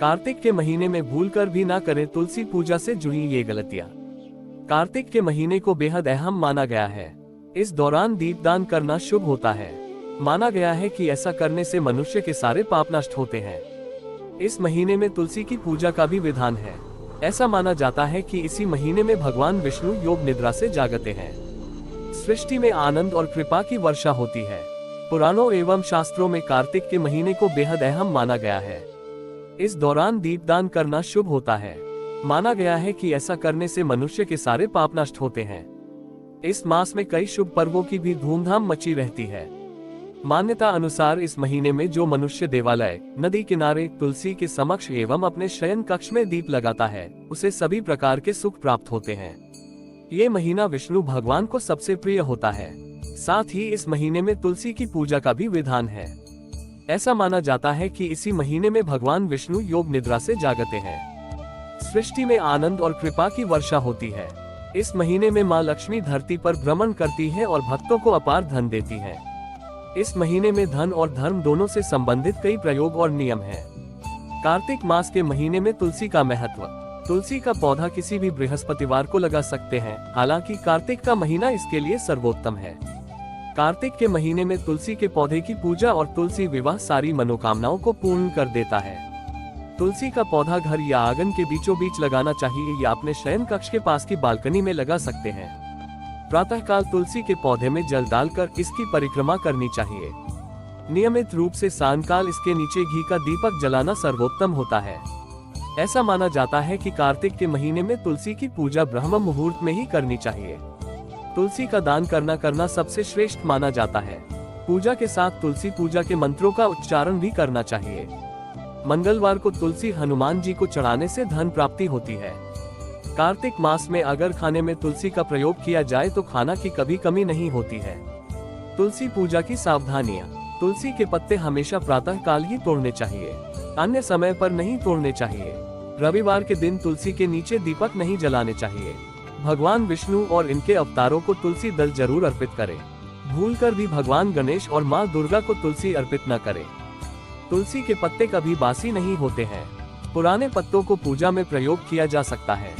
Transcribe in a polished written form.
कार्तिक के महीने में भूलकर भी ना करें तुलसी पूजा से जुड़ी ये गलतियां। कार्तिक के महीने को बेहद अहम माना गया है। इस दौरान दीपदान करना शुभ होता है। माना गया है कि ऐसा करने से मनुष्य के सारे पाप नष्ट होते हैं। इस महीने में तुलसी की पूजा का भी विधान है। ऐसा माना जाता है कि इसी महीने में भगवान विष्णु योग निद्रा से जागते हैं। सृष्टि में आनंद और कृपा की वर्षा होती है। पुराणों एवं शास्त्रों में कार्तिक के महीने को बेहद अहम माना गया है। इस दौरान दीपदान करना शुभ होता है। माना गया है कि ऐसा करने से मनुष्य के सारे पाप नष्ट होते हैं। इस मास में कई शुभ पर्वों की भी धूमधाम मची रहती है। मान्यता अनुसार इस महीने में जो मनुष्य देवालय, नदी किनारे, तुलसी के समक्ष एवं अपने शयन कक्ष में दीप लगाता है, उसे सभी प्रकार के सुख प्राप्त होते हैं। ये महीना विष्णु भगवान को सबसे प्रिय होता है। साथ ही इस महीने में तुलसी की पूजा का भी विधान है। ऐसा माना जाता है कि इसी महीने में भगवान विष्णु योग निद्रा से जागते हैं। सृष्टि में आनंद और कृपा की वर्षा होती है। इस महीने में माँ लक्ष्मी धरती पर भ्रमण करती है और भक्तों को अपार धन देती है। इस महीने में धन और धर्म दोनों से संबंधित कई प्रयोग और नियम हैं। कार्तिक मास के महीने में तुलसी का महत्व। तुलसी का पौधा किसी भी बृहस्पतिवार को लगा सकते हैं, हालांकि कार्तिक का महीना इसके लिए सर्वोत्तम है। कार्तिक के महीने में तुलसी के पौधे की पूजा और तुलसी विवाह सारी मनोकामनाओं को पूर्ण कर देता है। तुलसी का पौधा घर या आंगन के बीचों बीच लगाना चाहिए या अपने शयन कक्ष के पास की बालकनी में लगा सकते हैं। प्रातःकाल तुलसी के पौधे में जल डालकर इसकी परिक्रमा करनी चाहिए। नियमित रूप से सायंकाल इसके नीचे घी का दीपक जलाना सर्वोत्तम होता है। ऐसा माना जाता है कि कार्तिक के महीने में तुलसी की पूजा ब्रह्म मुहूर्त में ही करनी चाहिए। तुलसी का दान करना सबसे श्रेष्ठ माना जाता है। पूजा के साथ तुलसी पूजा के मंत्रों का उच्चारण भी करना चाहिए। मंगलवार को तुलसी हनुमान जी को चढ़ाने से धन प्राप्ति होती है। कार्तिक मास में अगर खाने में तुलसी का प्रयोग किया जाए तो खाना की कभी कमी नहीं होती है। तुलसी पूजा की सावधानियां। तुलसी के पत्ते हमेशा प्रातः काल ही तोड़ने चाहिए, अन्य समय पर नहीं तोड़ने चाहिए। रविवार के दिन तुलसी के नीचे दीपक नहीं जलाने चाहिए। भगवान विष्णु और इनके अवतारों को तुलसी दल जरूर अर्पित करें। भूलकर भी भगवान गणेश और माँ दुर्गा को तुलसी अर्पित न करें। तुलसी के पत्ते कभी बासी नहीं होते हैं। पुराने पत्तों को पूजा में प्रयोग किया जा सकता है।